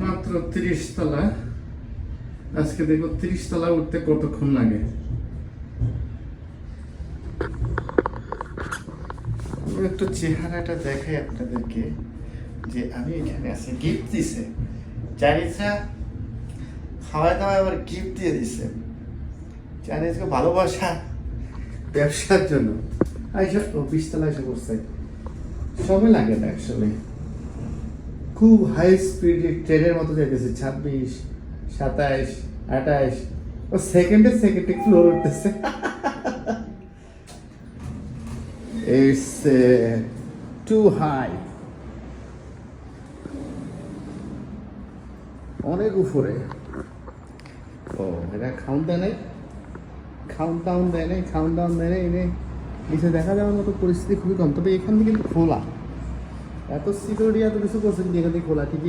মাত্র 30 তলা। আজকে দেখো 30 তলা উঠতে কতক্ষণ লাগে। একটু চেহারাটা দেখাই আপনাদেরকে যে আমি এখানে আছি। গিফট দিছে চাইনিজরা, খাওয়া দাওয়া আবার গিফট দিয়ে দিছে। চাইনিজকে ভালোবাসা ব্যবসার জন্য এইসব 20 তলা এসে করছে। সময় লাগে না অ্যাকচুয়ালি, খুব হাই স্পিডে ট্রেনের মতো যাইতেছে। 26, 27, 28 ও সেকেন্ডে ফ্লোর উঠতেছে। It's too high, অনেক উপরে। ও এটা কাউন্ট দেয় নাই, কাউন্টডাউন দেয় নাই, এনে নিচে দেখা যাওয়ার মতো পরিস্থিতি খুবই কম। তবে এখান থেকে কিন্তু খোলা, এত সিকিউরিটি এত কিছু করছে কিন্তু এখান থেকে খোলা ঠিকই।